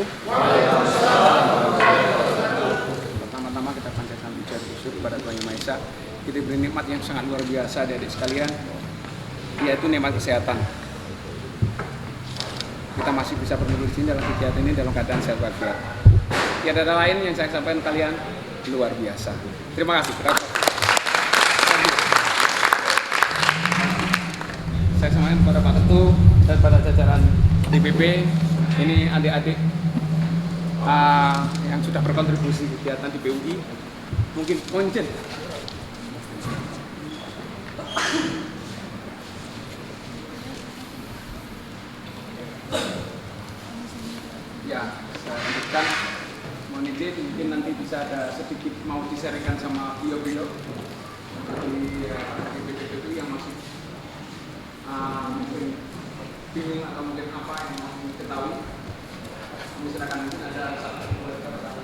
wabarakatuh. Pertama-tama kita panjatkan puji dan syukur kepada Tuhan Yang Maha Esa. Kita beri nikmat yang sangat luar biasa adik-adik sekalian, yaitu nikmat kesehatan. Kita masih bisa berdiri di sini dalam kegiatan ini dalam keadaan sehat walafiat. Tiada ada lain yang saya sampaikan kalian luar biasa. Terima kasih. Saya sampaikan kepada Pak Ketua dan pada jajaran DPP, ini adik-adik yang sudah berkontribusi kegiatan di PUI, mungkin konjen. Ya, saya lanjutkan. Mohon izin, mungkin nanti bisa ada sedikit mau disaringkan sama beliau-beliau di DPP itu yang masih mungkin bingung atau mungkin apa yang mau diketahui. Misalkan mungkin ada satu dua kata-kata.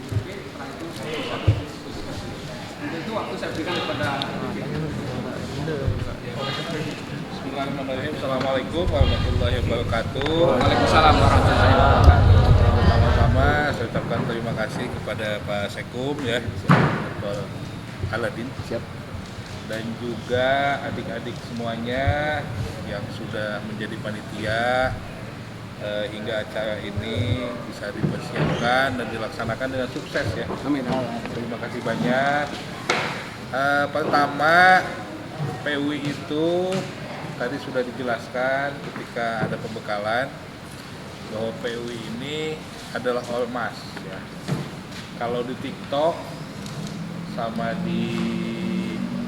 Setelah itu saya bisa diskusikan. Untuk itu waktu saya berikan kepada Bismillahirrahmanirrahim. Assalamualaikum warahmatullahi wabarakatuh. Waalaikumsalam warahmatullahi wabarakatuh. Pertama-tama saya ucapkan terima kasih kepada Pak Sekum ya, Dr. Aladin. Siap. Dan juga adik-adik semuanya yang sudah menjadi panitia hingga acara ini bisa dipersiapkan dan dilaksanakan dengan sukses ya. Amin. Terima kasih banyak. Pertama, PUI itu tadi sudah dijelaskan ketika ada pembekalan bahwa PUI ini adalah ormas ya. Kalau di TikTok sama di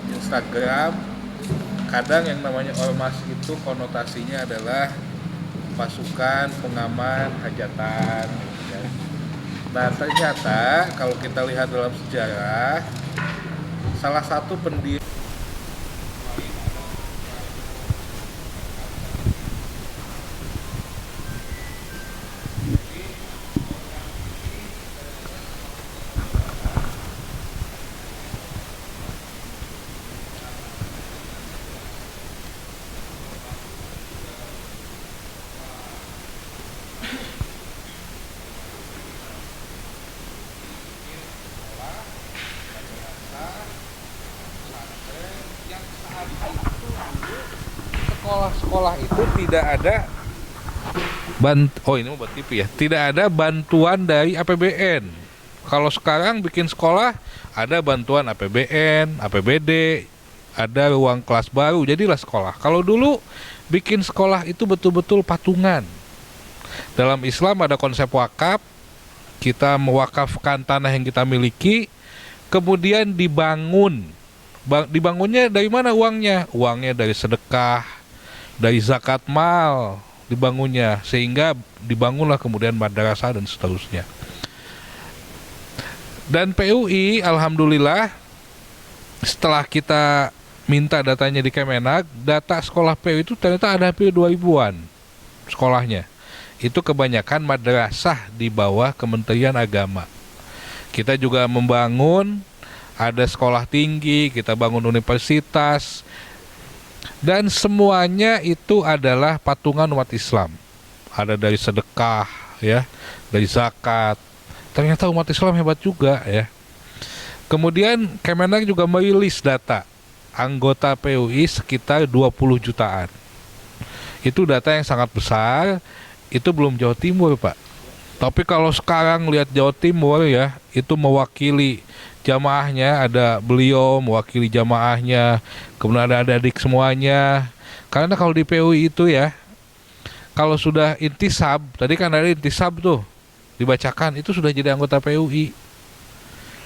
Instagram, kadang yang namanya ormas itu konotasinya adalah pasukan pengaman hajatan ya. Nah ternyata kalau kita lihat dalam sejarah, salah satu pendiri sekolah-sekolah itu tidak ada ini buat TV ya, tidak ada bantuan dari APBN. Kalau sekarang bikin sekolah ada bantuan APBN, APBD, ada ruang kelas baru, jadilah sekolah. Kalau dulu bikin sekolah itu betul-betul patungan. Dalam Islam ada konsep wakaf, kita mewakafkan tanah yang kita miliki, kemudian dibangun. Dibangunnya dari mana uangnya? Uangnya dari sedekah, dari zakat mal dibangunnya, sehingga dibangunlah kemudian madrasah dan seterusnya. Dan PUI alhamdulillah setelah kita minta datanya di Kemenak, data sekolah PUI itu ternyata ada hampir 2000-an sekolahnya. Itu kebanyakan madrasah di bawah Kementerian Agama. Kita juga membangun, ada sekolah tinggi, kita bangun universitas, dan semuanya itu adalah patungan umat Islam. Ada dari sedekah ya, dari zakat. Ternyata umat Islam hebat juga ya. Kemudian Kemenak juga merilis data anggota PUI sekitar 20 jutaan. Itu data yang sangat besar. Itu belum Jawa Timur, Pak. Tapi kalau sekarang lihat Jawa Timur ya, itu mewakili jamaahnya, ada beliau mewakili jamaahnya, kemudian ada adik semuanya. Karena kalau di PUI itu ya, kalau sudah intisab, tadi kan ada intisab tuh, dibacakan, itu sudah jadi anggota PUI.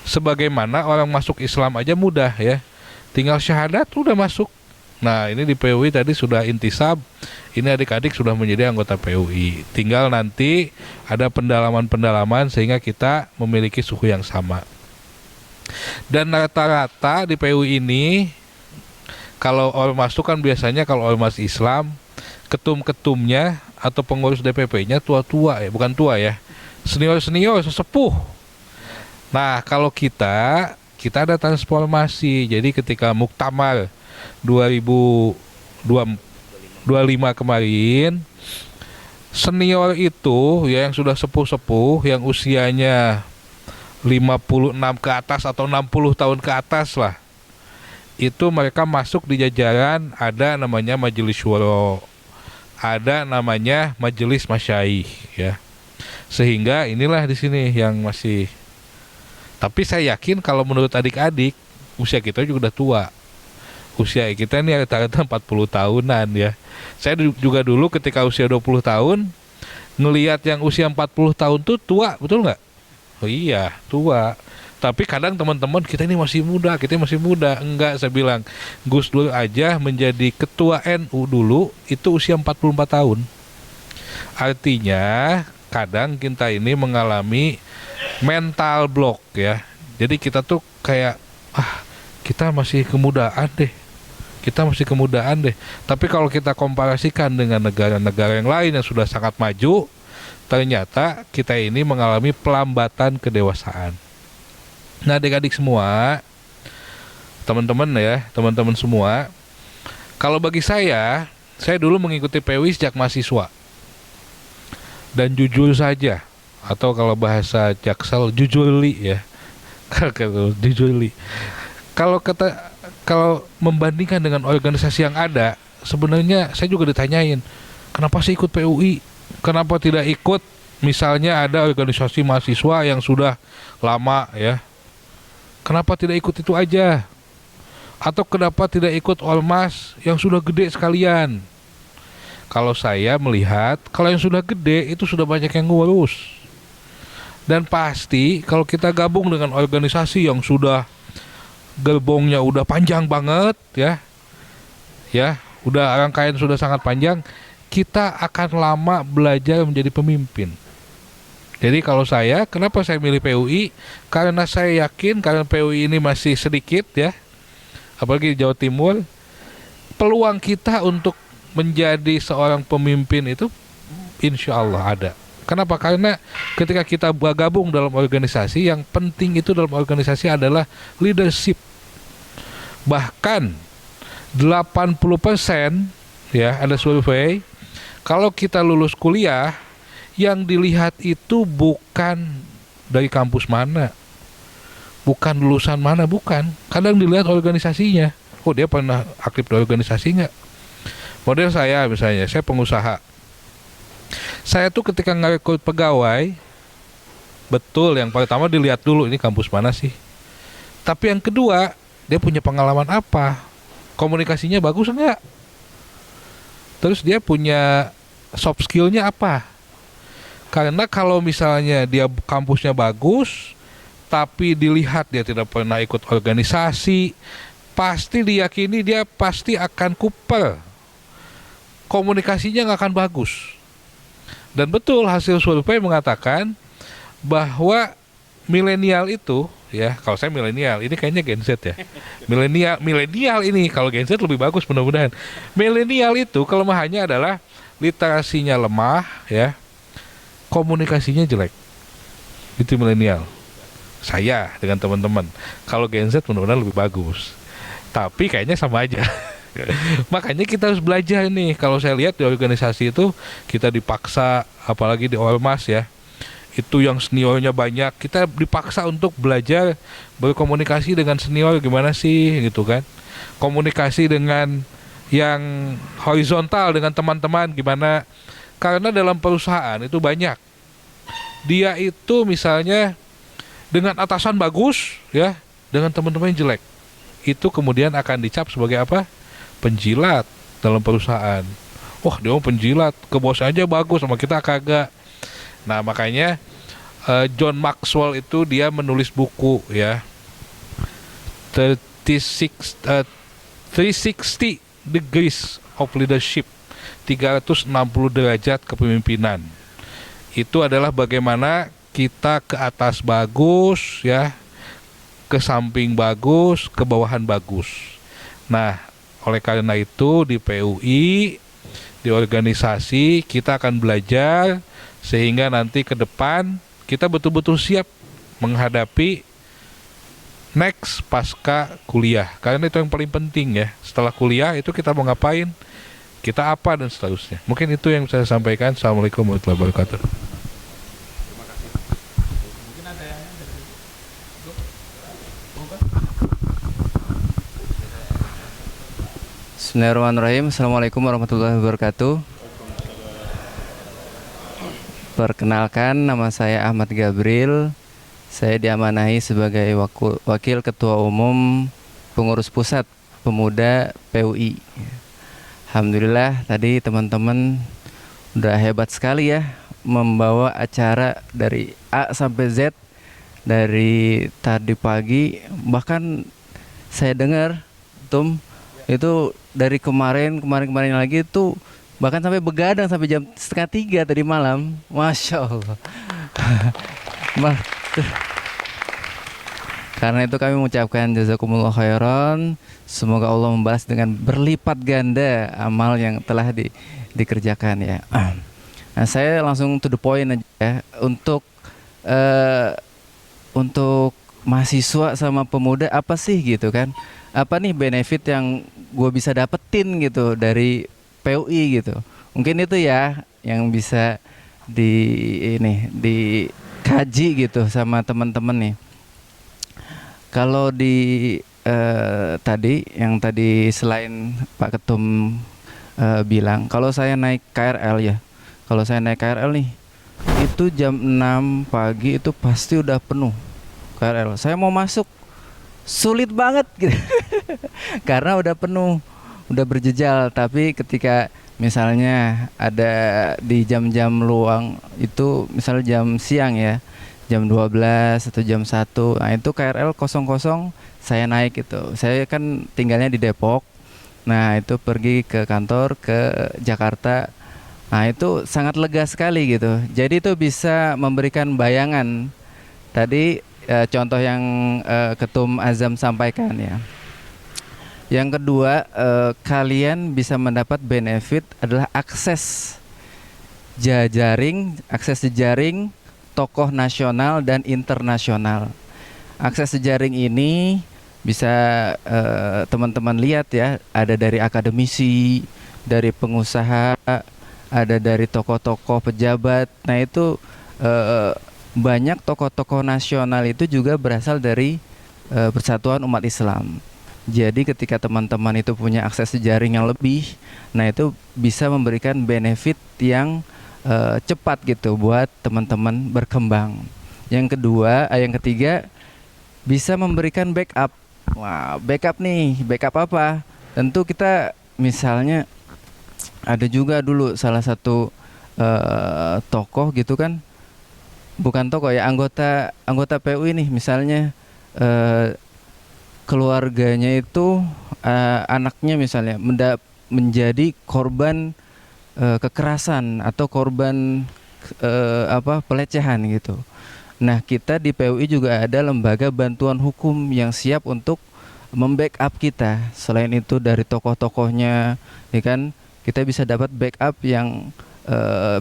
Sebagaimana orang masuk Islam aja mudah ya, tinggal syahadat udah masuk. Nah ini di PUI tadi sudah intisab, ini adik-adik sudah menjadi anggota PUI. Tinggal nanti ada pendalaman-pendalaman sehingga kita memiliki suku yang sama. Dan rata-rata di PUI ini, kalau ormas itu kan biasanya kalau ormas Islam, ketum-ketumnya atau pengurus DPP-nya tua-tua ya, bukan tua ya, senior-senior, sesepuh. Nah kalau kita ada transformasi. Jadi ketika Muktamar 2025 25 kemarin, senior itu ya yang sudah sepuh-sepuh, yang usianya 56 ke atas atau 60 tahun ke atas lah, itu mereka masuk di jajaran ada namanya majelis syuro, ada namanya majelis masyayikh ya. Sehingga inilah di sini yang masih. Tapi saya yakin kalau menurut adik-adik, usia kita juga udah tua. Usia kita ini rata-rata 40 tahunan ya. Saya juga dulu ketika usia 20 tahun ngelihat yang usia 40 tahun tuh tua, betul nggak? Oh iya, tua. Tapi kadang teman-teman kita ini masih muda, kita masih muda. Enggak, saya bilang Gus Dur aja menjadi ketua NU dulu itu usia 44 tahun. Artinya kadang kita ini mengalami mental block ya. Jadi kita tuh kayak kita masih kemudaan deh. Kita masih kemudaan deh. Tapi kalau kita komparasikan dengan negara-negara yang lain yang sudah sangat maju, ternyata kita ini mengalami pelambatan kedewasaan. Nah, adik-adik semua, teman-teman semua, kalau bagi saya dulu mengikuti PWI sejak mahasiswa. Dan jujur saja, atau kalau bahasa Jaksel jujurli ya. Jujurli. Kalau membandingkan dengan organisasi yang ada, sebenarnya saya juga ditanyain, kenapa sih ikut PUI? Kenapa tidak ikut misalnya ada organisasi mahasiswa yang sudah lama ya? Kenapa tidak ikut itu aja? Atau kenapa tidak ikut ormas yang sudah gede sekalian? Kalau saya melihat, kalau yang sudah gede itu sudah banyak yang ngurus. Dan pasti kalau kita gabung dengan organisasi yang sudah gerbongnya udah panjang banget ya, udah rangkaian sudah sangat panjang, kita akan lama belajar menjadi pemimpin. Jadi kalau saya, kenapa saya milih PUI? Karena saya yakin karena PUI ini masih sedikit ya, apalagi di Jawa Timur, peluang kita untuk menjadi seorang pemimpin itu insya Allah ada. Kenapa? Karena ketika kita bergabung dalam organisasi, yang penting itu dalam organisasi adalah leadership. Bahkan 80% ya, ada survei, kalau kita lulus kuliah, yang dilihat itu bukan dari kampus mana, bukan lulusan mana, bukan. Kadang dilihat organisasinya. Oh, dia pernah aktif di organisasi nggak? Model saya misalnya, saya pengusaha. Saya tuh ketika ngerekrut pegawai, betul yang pertama dilihat dulu ini kampus mana sih. Tapi yang kedua, dia punya pengalaman apa? Komunikasinya bagus enggak? Terus dia punya soft skillnya apa? Karena kalau misalnya dia kampusnya bagus, tapi dilihat dia tidak pernah ikut organisasi, pasti diyakini dia pasti akan kuper. Komunikasinya nggak akan bagus. Dan betul hasil survei mengatakan bahwa milenial itu ya, kalau saya milenial, ini kayaknya Gen Z ya. Milenial ini, kalau Gen Z lebih bagus mudah-mudahan. Milenial itu kelemahannya adalah literasinya lemah ya, komunikasinya jelek. Itu milenial. Saya dengan teman-teman. Kalau Gen Z mudah-mudahan lebih bagus. Tapi kayaknya sama aja. Makanya kita harus belajar nih. Kalau saya lihat di organisasi itu kita dipaksa, apalagi di ormas ya, itu yang seniornya banyak, kita dipaksa untuk belajar berkomunikasi dengan senior gimana sih gitu kan. Komunikasi dengan yang horizontal dengan teman-teman gimana. Karena dalam perusahaan itu banyak, dia itu misalnya dengan atasan bagus ya, dengan teman-teman yang jelek, itu kemudian akan dicap sebagai apa? Penjilat dalam perusahaan. Wah, dia mau penjilat, ke bos aja bagus, sama kita kagak. Nah, makanya John Maxwell itu dia menulis buku ya, 360 Degrees of Leadership, 360 derajat kepemimpinan. Itu adalah bagaimana kita ke atas bagus ya, ke samping bagus, ke bawahan bagus. Nah, oleh karena itu di PUI, di organisasi kita akan belajar sehingga nanti ke depan kita betul-betul siap menghadapi next pasca kuliah. Karena itu yang paling penting ya. Setelah kuliah itu kita mau ngapain? kita apa dan seterusnya. Mungkin itu yang saya sampaikan. Assalamualaikum warahmatullahi wabarakatuh. Mungkin ada yang dari Bismillahirrahmanirrahim. Assalamualaikum warahmatullahi wabarakatuh. Perkenalkan, nama saya Ahmad Gabriel. Saya diamanahi sebagai Wakil Ketua Umum Pengurus Pusat Pemuda PUI. Alhamdulillah tadi teman-teman udah hebat sekali ya, membawa acara dari A sampai Z dari tadi pagi. Bahkan saya dengar itu dari kemarin lagi itu bahkan sampai begadang sampai jam 2:30 tadi malam. Masya Allah. Karena itu kami mengucapkan jazakumullah khairan. Semoga Allah membalas dengan berlipat ganda amal yang telah dikerjakan ya. Nah, saya langsung to the point aja ya. Untuk mahasiswa sama pemuda apa sih gitu kan? Apa nih benefit yang gue bisa dapetin gitu dari PUI gitu? Mungkin itu ya yang bisa dikaji gitu sama teman-teman nih. Kalau tadi selain Pak Ketum bilang, kalau saya naik KRL ya, kalau saya naik KRL nih, itu jam 6 pagi itu pasti udah penuh KRL. Saya mau masuk sulit banget gitu. Karena udah penuh, udah berjejal. Tapi ketika misalnya ada di jam-jam luang itu, misalnya jam siang ya, jam 12 atau jam 1, nah itu KRL kosong-kosong saya naik gitu. Saya kan tinggalnya di Depok. Nah, itu pergi ke kantor ke Jakarta. Nah, itu sangat lega sekali gitu. Jadi itu bisa memberikan bayangan. Tadi contoh yang Ketum Azam sampaikan ya. Yang kedua, kalian bisa mendapat benefit adalah akses jejaring tokoh nasional dan internasional. Akses jejaring ini bisa teman-teman lihat ya, ada dari akademisi, dari pengusaha, ada dari tokoh-tokoh pejabat. Nah, itu banyak tokoh-tokoh nasional itu juga berasal dari Persatuan Umat Islam. Jadi ketika teman-teman itu punya akses jejaring yang lebih, nah itu bisa memberikan benefit yang cepat gitu buat teman-teman berkembang. Yang ketiga bisa memberikan backup. Wah, backup nih, backup apa? Tentu kita misalnya ada juga dulu salah satu tokoh gitu kan, bukan tokoh ya, anggota PUI nih misalnya, keluarganya itu anaknya misalnya menjadi korban kekerasan atau korban pelecehan gitu. Nah, kita di PUI juga ada lembaga bantuan hukum yang siap untuk membackup kita. Selain itu dari tokoh-tokohnya, ya kan, kita bisa dapat backup yang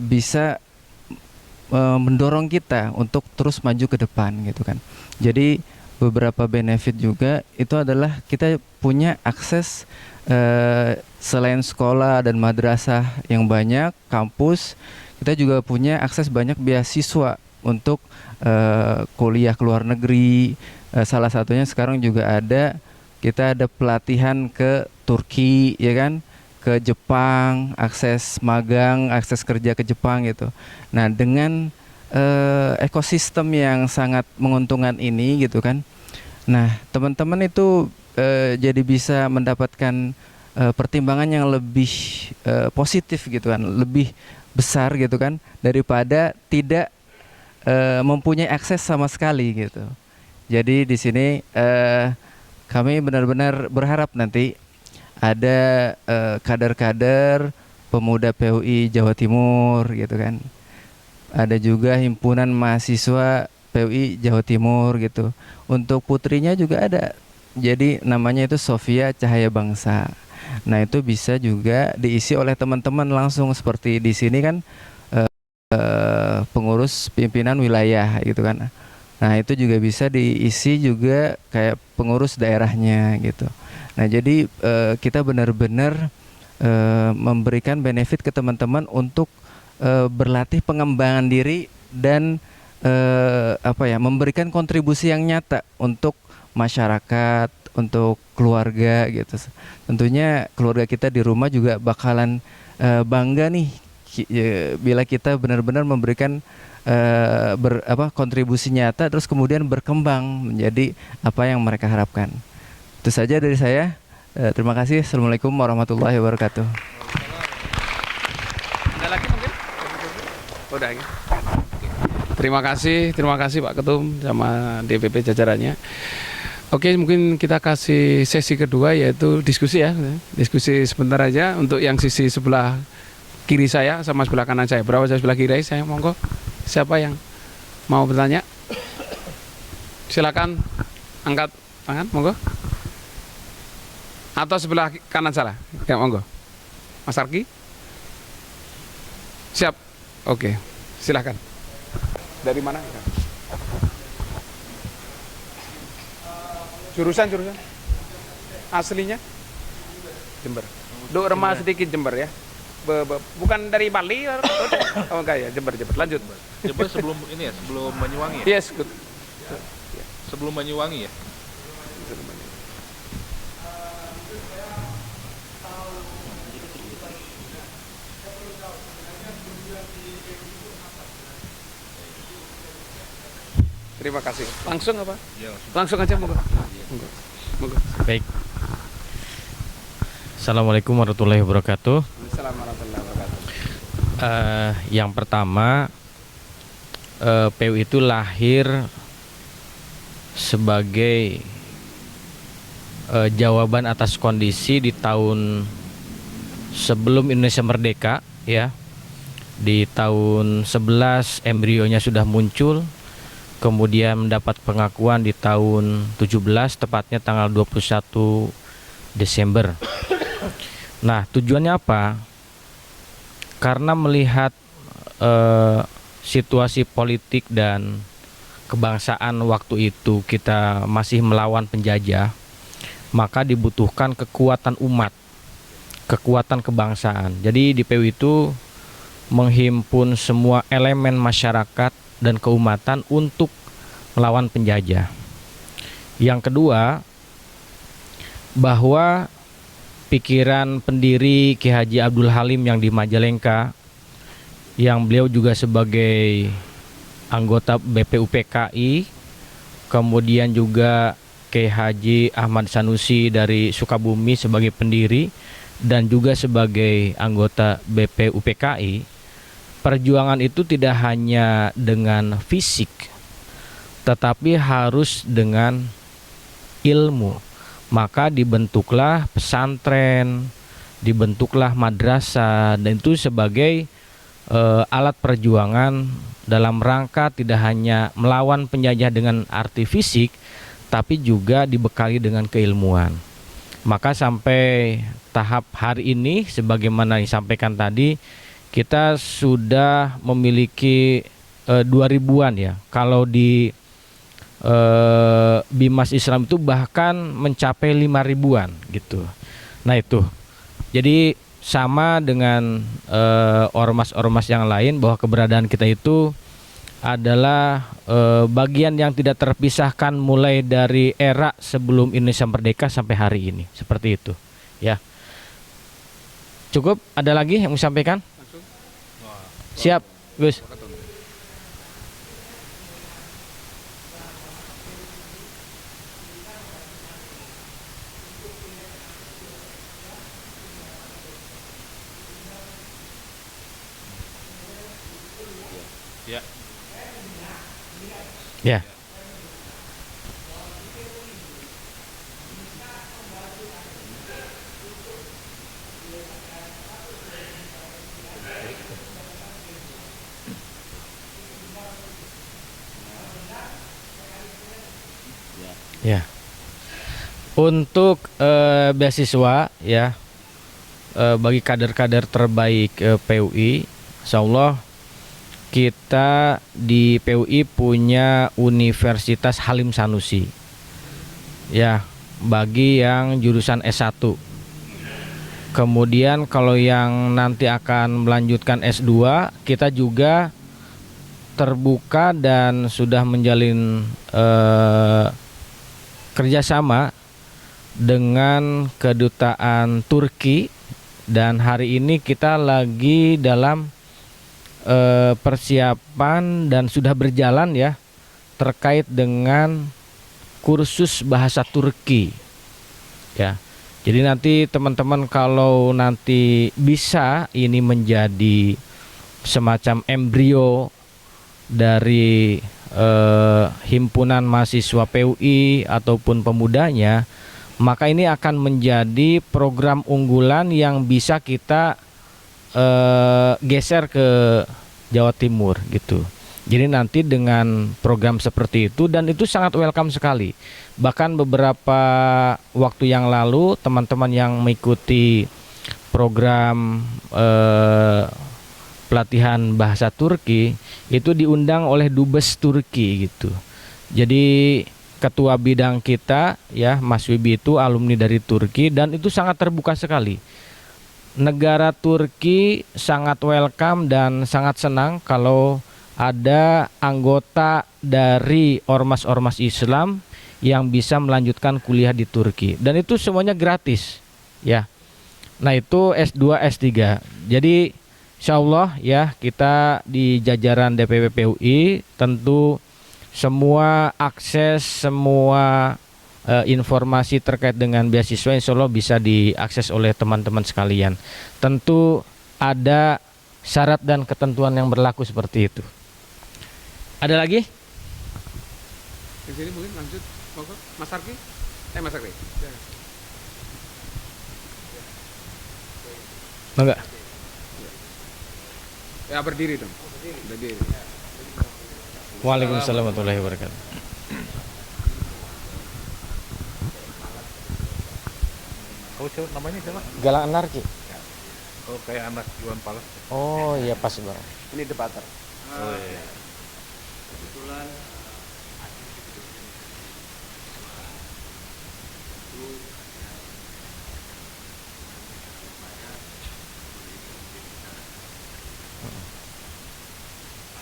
bisa mendorong kita untuk terus maju ke depan gitu kan. Jadi beberapa benefit juga itu adalah kita punya akses selain sekolah dan madrasah yang banyak, kampus, kita juga punya akses banyak beasiswa untuk kuliah ke luar negeri. Salah satunya sekarang juga kita ada pelatihan ke Turki ya kan, ke Jepang, akses magang, akses kerja ke Jepang gitu. Nah, dengan ekosistem yang sangat menguntungkan ini gitu kan. Nah, teman-teman itu jadi bisa mendapatkan pertimbangan yang lebih positif gitu kan, lebih besar gitu kan, daripada tidak mempunyai akses sama sekali gitu. Jadi di sini kami benar-benar berharap nanti ada kader-kader pemuda PUI Jawa Timur gitu kan. Ada juga himpunan mahasiswa PUI Jawa Timur gitu. Untuk putrinya juga ada. Jadi namanya itu Sofia Cahaya Bangsa. Nah, itu bisa juga diisi oleh teman-teman langsung seperti di sini kan, pengurus pimpinan wilayah gitu kan. Nah, itu juga bisa diisi juga kayak pengurus daerahnya gitu. Nah, jadi kita benar-benar memberikan benefit ke teman-teman untuk berlatih pengembangan diri dan memberikan kontribusi yang nyata untuk masyarakat, untuk keluarga gitu. Tentunya keluarga kita di rumah juga bakalan bangga nih bila kita benar-benar memberikan kontribusi nyata terus kemudian berkembang menjadi apa yang mereka harapkan. Itu saja dari saya. Terima kasih. Assalamualaikum warahmatullahi wabarakatuh. Ada lagi mungkin? Udah ya. Terima kasih Pak Ketum sama DPP jajarannya. Oke, mungkin kita kasih sesi kedua yaitu diskusi ya. Diskusi sebentar aja untuk yang sisi sebelah kiri saya sama sebelah kanan saya. Berapa saya sebelah kiri saya, monggo. Siapa yang mau bertanya? Silakan angkat tangan, monggo. Atau sebelah kanan salah? Ya, monggo. Mas Arki? Siap. Oke, silakan. Dari mana? Jurusan aslinya Jember. Duk remah sedikit Jember ya. Bukan dari Bali. Oh enggak ya, Jember. Lanjut. Jember sebelum ini ya, sebelum Banyuwangi ya? Yes, good. Sebelum Banyuwangi ya? Terima kasih. Langsung apa? Ya, Langsung aja monggo. Monggo. Baik. Assalamualaikum warahmatullahi wabarakatuh. Assalamualaikum warahmatullahi wabarakatuh. Yang pertama, PU itu lahir sebagai jawaban atas kondisi di tahun sebelum Indonesia merdeka, ya. Di tahun 11 embrionya sudah muncul. Kemudian mendapat pengakuan di tahun 17, tepatnya tanggal 21 Desember. Nah, tujuannya apa? Karena melihat situasi politik dan kebangsaan waktu itu kita masih melawan penjajah, maka dibutuhkan kekuatan umat, kekuatan kebangsaan. Jadi di PU itu menghimpun semua elemen masyarakat dan keumatan untuk melawan penjajah. Yang kedua, bahwa pikiran pendiri Ki Haji Abdul Halim yang di Majalengka, yang beliau juga sebagai anggota BPUPKI, kemudian juga Ki Haji Ahmad Sanusi dari Sukabumi sebagai pendiri dan juga sebagai anggota BPUPKI, perjuangan itu tidak hanya dengan fisik, tetapi harus dengan ilmu. Maka dibentuklah pesantren, dibentuklah madrasah, dan itu sebagai alat perjuangan dalam rangka tidak hanya melawan penjajah dengan arti fisik, tapi juga dibekali dengan keilmuan. Maka sampai tahap hari ini, sebagaimana disampaikan tadi, kita sudah memiliki 2000-an ya. Kalau di Bimas Islam itu bahkan mencapai 5000-an gitu. Nah itu. Jadi sama dengan ormas-ormas yang lain, bahwa keberadaan kita itu adalah bagian yang tidak terpisahkan mulai dari era sebelum Indonesia merdeka sampai hari ini. Seperti itu ya. Cukup? Ada lagi yang mau disampaikan? Siap, Gus. Ya. Ya. Ya. Untuk beasiswa ya, bagi kader-kader terbaik PUI, insyaallah kita di PUI punya Universitas Halim Sanusi. Ya, bagi yang jurusan S1. Kemudian kalau yang nanti akan melanjutkan S2, kita juga terbuka dan sudah menjalin kerjasama dengan kedutaan Turki, dan hari ini kita lagi dalam persiapan dan sudah berjalan ya terkait dengan kursus bahasa Turki ya. Jadi nanti teman-teman kalau nanti bisa ini menjadi semacam embrio dari himpunan mahasiswa PUI ataupun pemudanya, maka ini akan menjadi program unggulan yang bisa kita geser ke Jawa Timur gitu. Jadi nanti dengan program seperti itu, dan itu sangat welcome sekali. Bahkan beberapa waktu yang lalu teman-teman yang mengikuti program pelatihan bahasa Turki itu diundang oleh Dubes Turki gitu. Jadi ketua bidang kita ya Mas Wibi itu alumni dari Turki, dan itu sangat terbuka sekali. Negara Turki sangat welcome dan sangat senang kalau ada anggota dari ormas-ormas Islam yang bisa melanjutkan kuliah di Turki, dan itu semuanya gratis ya. Nah itu S2 S3. Jadi insya Allah ya kita di jajaran DPP PUI tentu semua akses, semua informasi terkait dengan beasiswa insya Allah bisa diakses oleh teman-teman sekalian. Tentu ada syarat dan ketentuan yang berlaku seperti itu. Ada lagi? Di sini mungkin lanjut, monggo Mas Arki. Mas Arki. Enggak. Ya berdiri dong. Berdiri. Waalaikumsalam warahmatullahi wabarakatuh. Oh, namanya siapa? Galang Anarki. Oh, kayak anak Iwan Fals. Oh iya pas banget. Ini debater. Oh iya.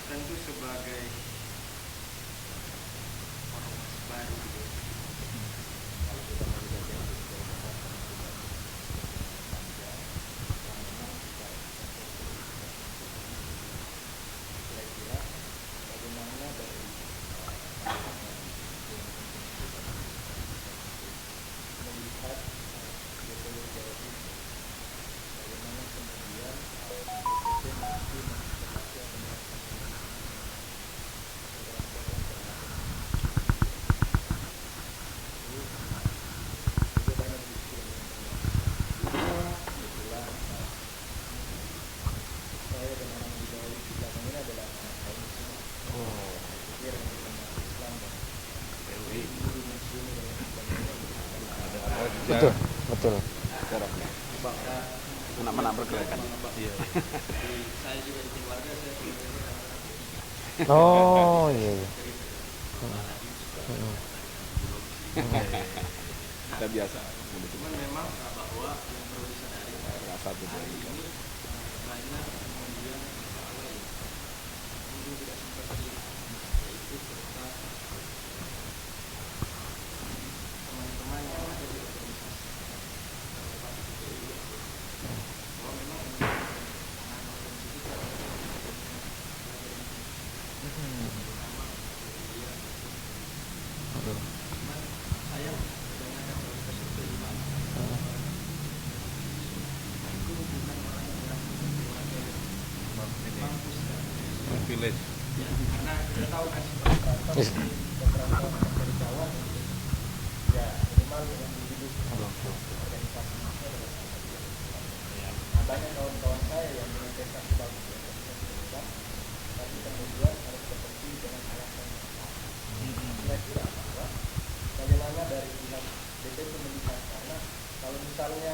Tentu sebagai ormas baru kalau kita melihat kira-kira bagaimana dari melihat Jokowi Jawa Timur, bagaimana kemudian DPP nanti Betul, betul. Mana-mana pergerakan. saya juga di keluarga saya Oh iya. Iya. Kita biasa. cuman memang bahwa yang perlu disadari Rasa tuh. ini banyak kemudian masalah yang mungkin tidak sempat yaitu tentang teman-teman yang ada di organisasi bahwa memang Village. karena kita tahu kan beberapa dari kawan ya minimal yang hidup organisasi nah banyak kawan-kawan saya yang punya prestasi bagus ya tapi kemudian harus berhenti dengan alasan kira-kira bahwa bagaimana dari pihak DPP melihat, karena kalau misalnya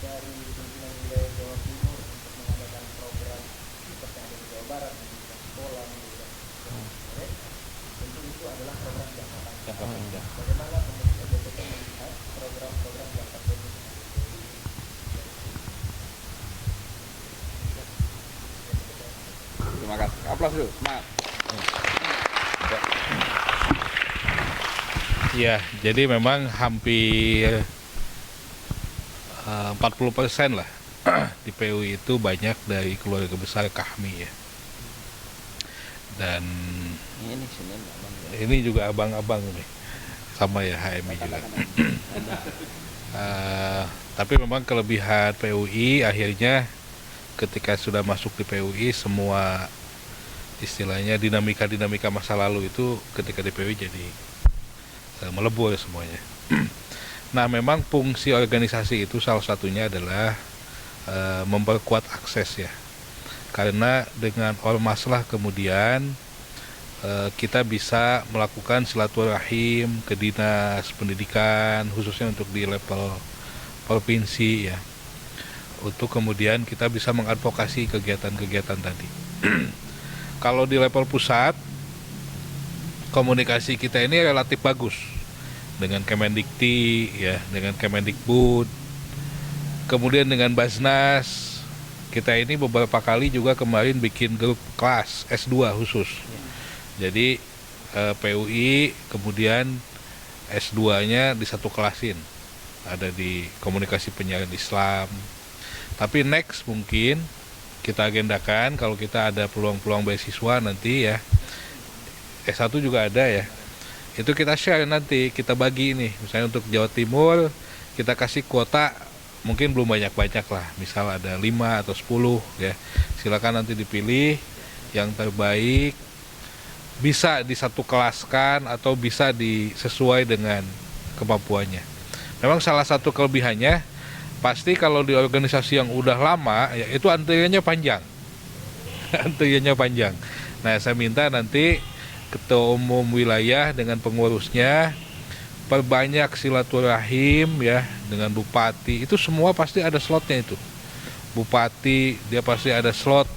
dari pimpinan wilayah Jawa Timur untuk mengadakan program seperti yang ada di Jawa Barat, di sekolah, tentu itu adalah program jangka panjang. Bagaimana kemudian DPP melihat program-program jangka pendek Aplaus dulu, semangat. Ya, jadi memang hampir 40% lah di PUI itu banyak dari keluarga besar kami ya. Dan ini juga abang-abang nih, sama ya HMI juga. Tapi memang kelebihan PUI akhirnya ketika sudah masuk di PUI semua istilahnya dinamika masa lalu itu ketika di PUI jadi melebur semuanya. Nah, memang fungsi organisasi itu salah satunya adalah memperkuat akses ya. Karena dengan ormas lah kemudian kita bisa melakukan silaturahim ke dinas pendidikan khususnya untuk di level provinsi ya. Untuk kemudian kita bisa mengadvokasi kegiatan-kegiatan tadi. Kalau di level pusat komunikasi kita ini relatif bagus dengan Kemendikti ya, dengan Kemendikbud, kemudian dengan Basnas. Kita ini beberapa kali juga kemarin bikin grup kelas S2 khusus. Jadi PUI kemudian S2-nya di satu kelasin, ada di komunikasi penyiaran Islam. Tapi next mungkin kita agendakan kalau kita ada peluang-peluang beasiswa nanti ya, S1 juga ada ya, itu kita share nanti, kita bagi nih, misalnya untuk Jawa Timur kita kasih kuota mungkin belum banyak-banyak lah, misal ada 5 atau 10 ya, silakan nanti dipilih yang terbaik, bisa di satu kelaskan atau bisa disesuai dengan kemampuannya. Memang salah satu kelebihannya pasti kalau di organisasi yang udah lama ya itu antriannya panjang. Antriannya panjang. Nah, saya minta nanti ketua umum wilayah dengan pengurusnya perbanyak silaturahim ya dengan bupati, itu semua pasti ada slotnya itu. Bupati dia pasti ada slot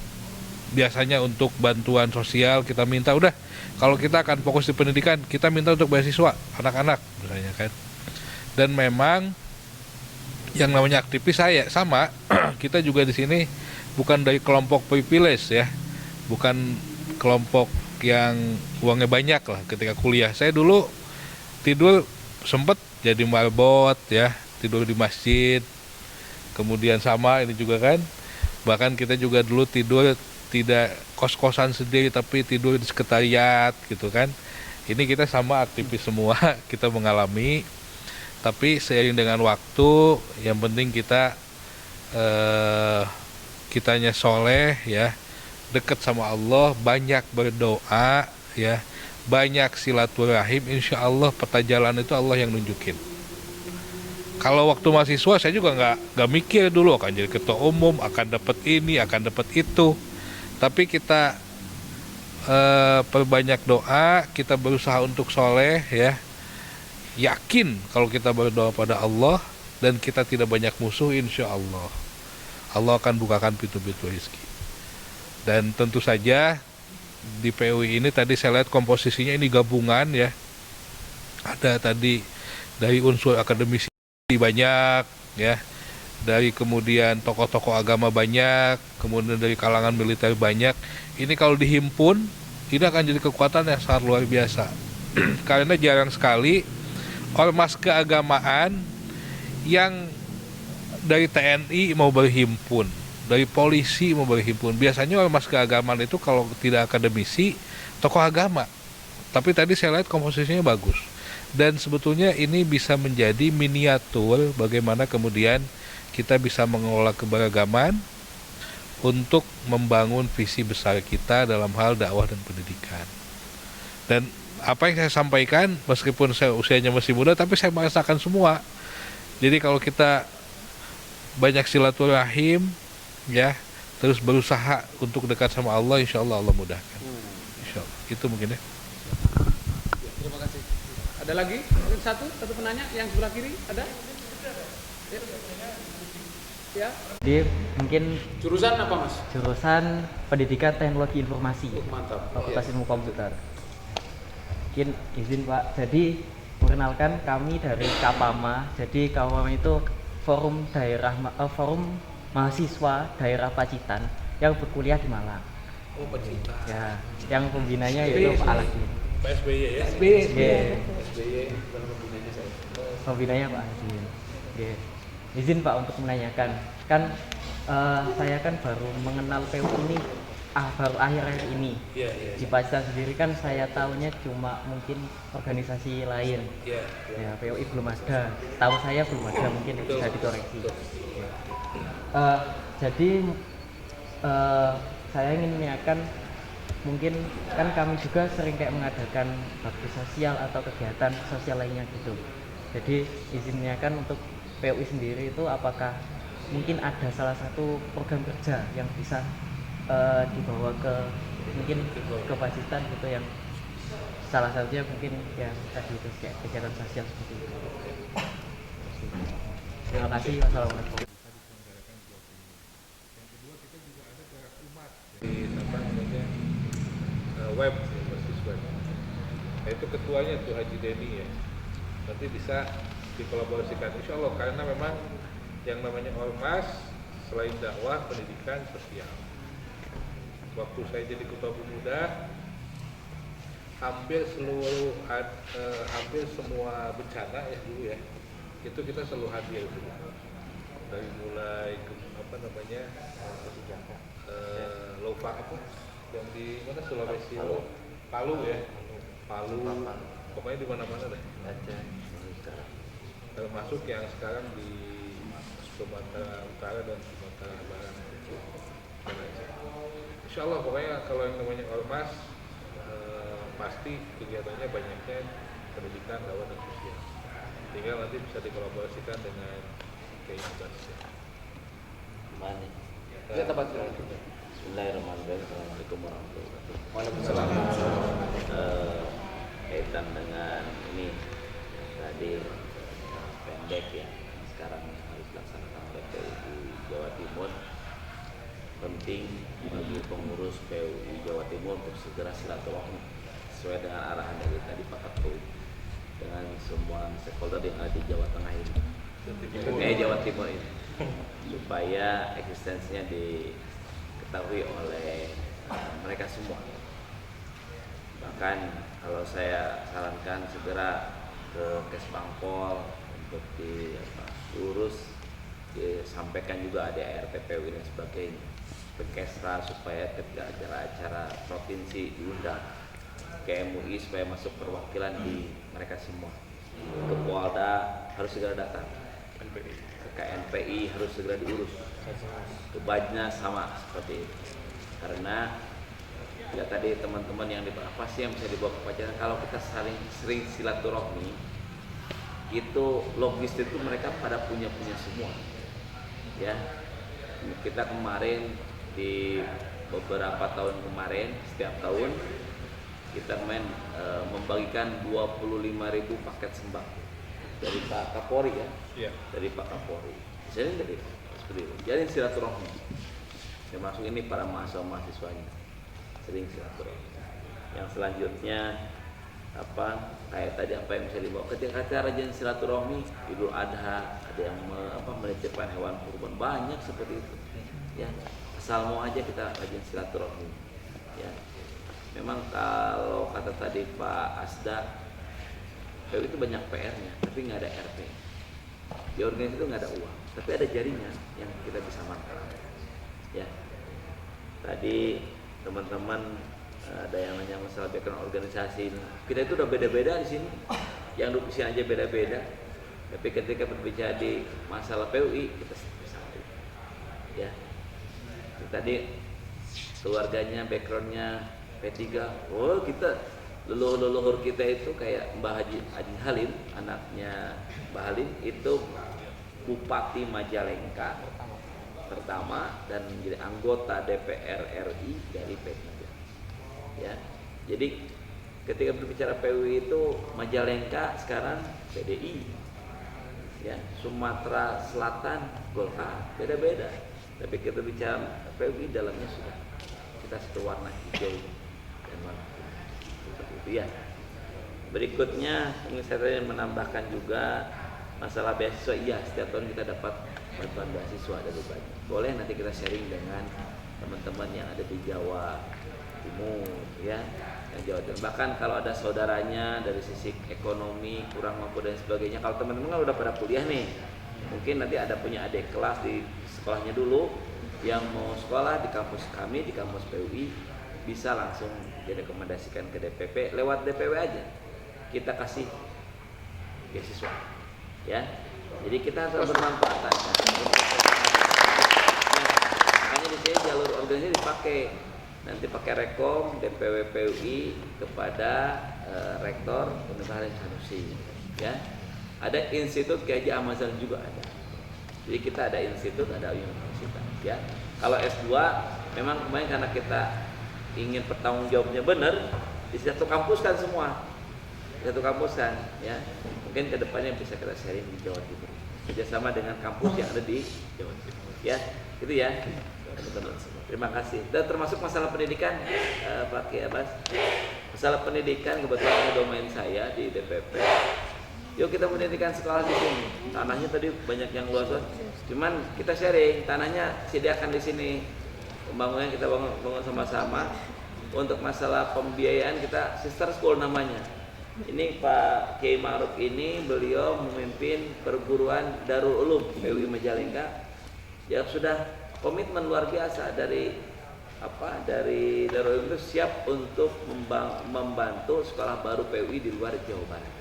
biasanya untuk bantuan sosial, kita minta udah kalau kita akan fokus di pendidikan kita minta untuk beasiswa anak-anak misalnya kan. Dan memang yang namanya aktivis saya sama kita juga di sini bukan dari kelompok privilege ya, bukan kelompok yang uangnya banyak lah. Ketika kuliah saya dulu tidur sempet jadi marbot ya, tidur di masjid, kemudian sama ini juga kan, bahkan kita juga dulu tidur tidak kos-kosan sendiri tapi tidur di sekretariat gitu kan. Ini kita sama aktivis semua kita mengalami, tapi seiring dengan waktu yang penting kita kitanya soleh ya, dekat sama Allah, banyak berdoa ya, banyak silaturahim, insya Allah peta jalan itu Allah yang nunjukin. Kalau waktu mahasiswa saya juga nggak mikir dulu akan jadi ketua umum, akan dapat ini, akan dapat itu. Tapi kita perbanyak doa, kita berusaha untuk soleh ya, yakin kalau kita berdoa pada Allah dan kita tidak banyak musuh, insya Allah Allah akan bukakan pintu-pintu rezeki. Dan tentu saja di PUI ini tadi saya lihat komposisinya ini gabungan ya. Ada tadi dari unsur akademisi banyak ya, dari kemudian tokoh-tokoh agama banyak, kemudian dari kalangan militer banyak. Ini kalau dihimpun ini akan jadi kekuatan yang sangat luar biasa. Karena jarang sekali ormas keagamaan yang dari TNI mau berhimpun, dari polisi mau berhimpun. Biasanya ormas keagamaan itu kalau tidak akademisi, tokoh agama. Tapi tadi saya lihat komposisinya bagus. Dan sebetulnya ini bisa menjadi miniatur bagaimana kemudian kita bisa mengelola keberagaman untuk membangun visi besar kita dalam hal dakwah dan pendidikan. Dan apa yang saya sampaikan, meskipun saya usianya masih muda, tapi saya merasakan semua. Jadi kalau kita banyak silaturahim ya, terus berusaha untuk dekat sama Allah, insya Allah Allah mudahkan. Insya Allah. Itu mungkin ya. Terima kasih. Ada lagi? Mungkin satu penanya yang sebelah kiri ada? Ya. Jadi mungkin Jurusan apa Mas? jurusan Pendidikan Teknologi Informasi, Mantap. Fakultas Ilmu Komputer. Mungkin izin Pak, jadi perkenalkan kami dari Kapama. Jadi Kapama itu forum forum mahasiswa daerah Pacitan yang berkuliah di Malang. Oh, pecinta. Ya, yang pembinanya yaitu Pak Aladin. Pak SBY ya. Iya. SBY bukan pembinanya saya. Pembinanya Pak Aladin. Iya. Izin Pak untuk menanyakan, kan saya kan baru mengenal PU ini baru akhir-akhir ini. Iya, iya. Di Pacitan sendiri kan saya tahunya cuma mungkin organisasi lain. Iya. Ya, PUI belum ada. Tahu saya belum ada, mungkin Betul. bisa dikoreksi. Betul. Jadi saya ingin menanyakan, mungkin kan kami juga sering kayak mengadakan bakti sosial atau kegiatan sosial lainnya gitu. Jadi izinnya kan untuk PUI sendiri itu apakah mungkin ada salah satu program kerja yang bisa dibawa ke mungkin ke Pacitan gitu, yang salah satunya mungkin yang tadi itu kayak kegiatan sosial seperti itu. Terima kasih. Wassalamualaikum. Di apa namanya web basis web. Nah, itu ketuanya tuh Haji Denny ya. Nanti bisa dikolaborasikan insya Allah, karena memang yang namanya ormas selain dakwah, pendidikan, sosial. Waktu saya jadi ketua pemuda, hampir semua bencana ya dulu ya, itu kita selalu hadir dulu. Dari mulai apa namanya Lofa apa yang di mana Sulawesi, Palu ya, Palu, pokoknya di mana-mana deh. Termasuk yang sekarang di Sumatera Utara dan Sumatera Barat. Insya Allah pokoknya kalau yang namanya ormas pasti kegiatannya banyaknya pendidikan, dakwah dan sosial. Tinggal nanti bisa dikolaborasikan dengan KIBAS. Mana? Kita tempat Bismillahirrahmanirrahim. Assalamualaikum warahmatullahi wabarakatuh. Waalaikumsalam. Kaitan dengan ini tadi pendek ya, sekarang harus dilaksanakan oleh PUI Jawa Timur. Penting bagi pengurus PUI Jawa Timur untuk segera silaturahmi sesuai dengan arahan dari tadi Pak Kapolri dengan semua stakeholder yang ada di Jawa Tengah ini, Jawa Timur ini, supaya eksistensinya diketahui oleh mereka semua. Bahkan kalau saya sarankan segera ke Kesbangpol untuk diurus, disampaikan juga ada RTPW dan sebagainya, ke Kesra supaya ketika acara-acara provinsi diundang, ke MUI supaya masuk perwakilan di mereka semua, ke Polda harus segera datang, ke KNPI harus segera diurus, ke Bajnas sama seperti itu. Karena ya tadi teman-teman yang apa sih yang bisa dibawa ke Pacitan, kalau kita sering silaturahmi itu logistik itu mereka pada punya semua ya. Kita kemarin di beberapa tahun kemarin, setiap tahun kita membagikan 25.000 paket sembako dari Pak Kapolri ya. Iya. Dari Pak Kapolri. Jadi seperti itu. Jadi silaturahmi. Termasuk ini para mahasiswanya sering silaturahmi. Yang selanjutnya apa kayak tadi apa yang bisa dibawa ketika acara rajin silaturahmi Idul Adha, ada yang menitipkan hewan kurban, banyak seperti itu ya. Asal mau aja kita rajin silaturahmi ya. Memang kalau kata tadi Pak Asda, PUI itu banyak PR-nya tapi nggak ada RP. Di organisasi itu nggak ada uang tapi ada jaringan yang kita bisa manfaatkan ya. Tadi teman-teman ada yang nanya masalah background organisasi. Kita itu udah beda-beda di sini, yang usia aja beda-beda. Tapi ketika berbicara di masalah PUI kita satu, ya. Tadi keluarganya, backgroundnya P3. Oh kita leluhur kita itu kayak Mbah Haji Halim, anaknya Mbah Halim itu Bupati Majalengka pertama dan menjadi anggota DPR RI dari P3. Ya, jadi ketika berbicara PUI itu Majalengka sekarang PDI, ya, Sumatera Selatan Golkar, beda-beda. Tapi kita bicara PUI dalamnya sudah kita satu warna hijau dan warna seperti itu ya. Berikutnya ingin saya menambahkan juga masalah beasiswa. Iya, setiap tahun kita dapat bantuan beasiswa dari banyak. Boleh nanti kita sharing dengan teman-teman yang ada di Jawa Timur ya, yang Jawa Timur. Bahkan kalau ada saudaranya dari sisi ekonomi kurang mampu dan sebagainya, kalau teman-teman kan udah pada kuliah nih, mungkin nanti ada punya adik kelas di sekolahnya dulu yang mau sekolah di kampus kami, di kampus PUI, bisa langsung direkomendasikan ke DPP lewat DPW aja. Kita kasih beasiswa ya. Jadi kita harus bermanfaat aja. Makanya di sini jalur organisasi dipakai. Nanti pakai rekom DPW PUI kepada rektor Universitas Sanusi ya. Ada institut Kiai Haji Ahmad Zahid juga ada. Jadi kita ada institut, ada universitas ya. Kalau S2 memang kemarin karena kita ingin pertanggungjawabnya benar, di satu kampus kan semua. Di satu kampus kan ya. Mungkin kedepannya bisa kita sharing di Jawa Timur. Kerjasama dengan kampus yang ada di Jawa Timur ya. Itu ya. Teman-teman semua. Terima kasih. Dan termasuk masalah pendidikan Pak Kiai Abbas. Masalah pendidikan kebetulan ini domain saya di DPP. Yuk kita pendidikan sekolah di sini. Tanahnya tadi banyak yang luas, cuman kita sharing tanahnya sediakan di sini. Pembangunan kita bangun sama-sama. Untuk masalah pembiayaan kita sister school namanya. Ini Pak Kiai Ma'ruf ini beliau memimpin perguruan Darul Ulum PUI Majalengka. Ya sudah komitmen luar biasa dari Darul Ulum itu siap untuk membantu sekolah baru PUI di luar Jawa Barat.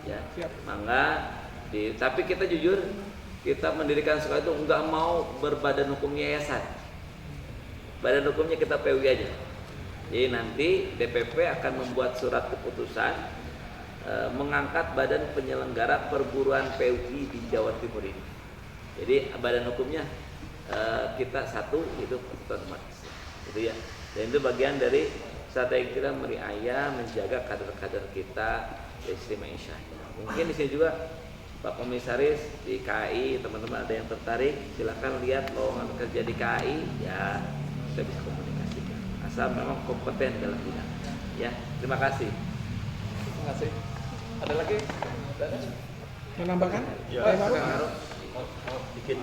Ya, mangga tapi kita jujur kita mendirikan sekolah itu enggak mau berbadan hukum yayasan. Badan hukumnya kita PUI aja. Jadi nanti DPP akan membuat surat keputusan mengangkat badan penyelenggara perguruan PUI di Jawa Timur ini. Jadi badan hukumnya kita satu itu otomatis. Gitu ya. Dan itu bagian dari strategi kita meriaya menjaga kader-kader kita dari sisi maisha. Mungkin di sini juga Pak Komisaris di KAI, teman-teman ada yang tertarik, silakan lihat lowongan kerja di KAI, ya kita bisa komunikasikan. Asal memang kompeten dalam bidang. Ya, terima kasih. Terima kasih. Ada lagi? Menambahkan? Ya, dikit.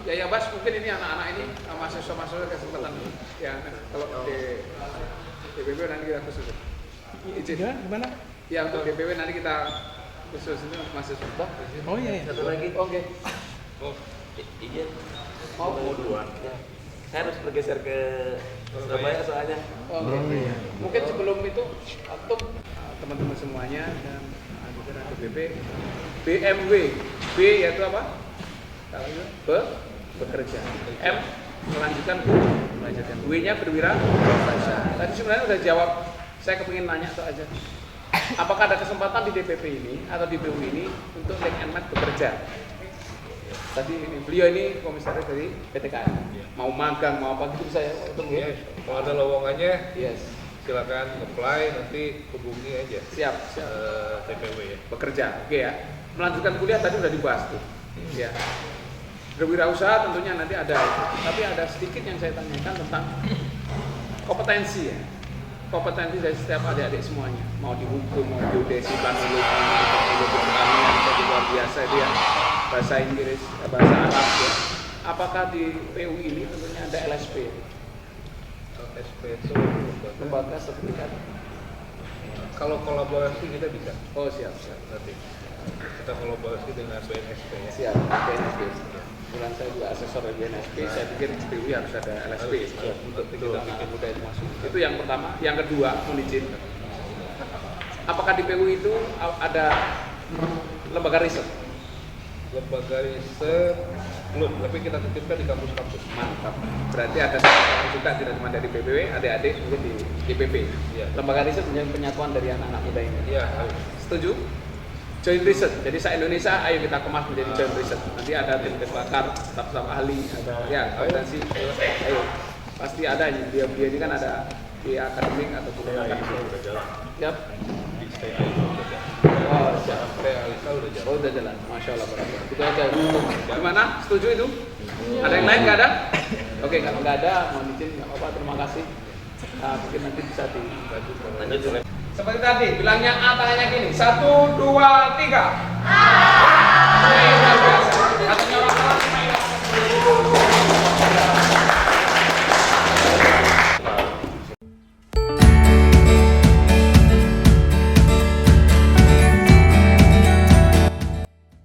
Ya Bas, mungkin ini anak-anak ini mahasiswa-mahasiswa kesempatan ya kalau di DPW nanti kita khusus. Izin gimana? Ya untuk DPW nanti kita khusus itu mahasiswa. Oh iya. Satu lagi. Oke. Oh, izin. Mau duluan. Ya. Saya harus bergeser ke Surabaya soalnya. Oh, iya. Mungkin sebelum itu untuk teman-teman semuanya dan anggota DPP BMW. B yaitu apa? Bekerja. M melanjutkan W-nya berwira. Tadi sebenarnya udah jawab. Saya kepingin nanya itu aja. Apakah ada kesempatan di DPP ini atau di BU ini untuk link and match bekerja? Tadi beliau ini komisaris dari PTKN. Mau magang, mau apa gitu bisa ya? Yes. Kalau ada lowongannya, yes. Silakan apply, nanti hubungi aja. Siap. TPW ya. Bekerja, oke ya. Melanjutkan kuliah tadi udah dibahas tuh. Ya. Berwirausaha tentunya nanti ada itu. Tapi ada sedikit yang saya tanyakan tentang kompetensi ya. Kompetensi dari setiap adik-adik semuanya. Mau di hukum, mau geodesi, planologi, pertanian, jadi luar biasa dia. Bahasa Inggris, bahasa Arab ya. Apakah di PUI ini tentunya ada LSP? LSP itu Lembaga sertifikat. kalau kolaborasi kita bisa. Oh siap. Nanti kita kolaborasi dengan BNSP ya. Siap, BNSP. Bulan saya juga asesor BNSP, saya pikir PUI harus ada LSP untuk kita anak muda itu masuk. Itu yang pertama. Yang kedua, mohon izin. Apakah di PUI itu ada lembaga riset? Lembaga riset belum, tapi kita titipkan di kampus-kampus. Mantap. Berarti ada yang juga tidak cuma dari PPW, adik-adik mungkin di DPP. Iya. Lembaga riset menjadi penyatuan dari anak-anak muda ini. Iya, harus. Setuju? Joint riset. Jadi se-Indonesia ayo kita kemas menjadi joint riset. Nanti ada tim pakar, staf-staf ahli, ada ya kompetensi. Ayo. Pasti ada ini. Dia ini kan ada di akademik atau bukan akademik. Siap. Oh, siap. Oh, udah jalan. Masya Allah, berapa. Itu aja. Gimana? Setuju itu? Ada yang lain nggak ada? Oke, kalau nggak ada, mohon izin nggak apa-apa. Terima kasih. Mungkin nanti bisa dilanjut. Seperti tadi, bilangnya A tangannya gini. 1, 2, 3. A.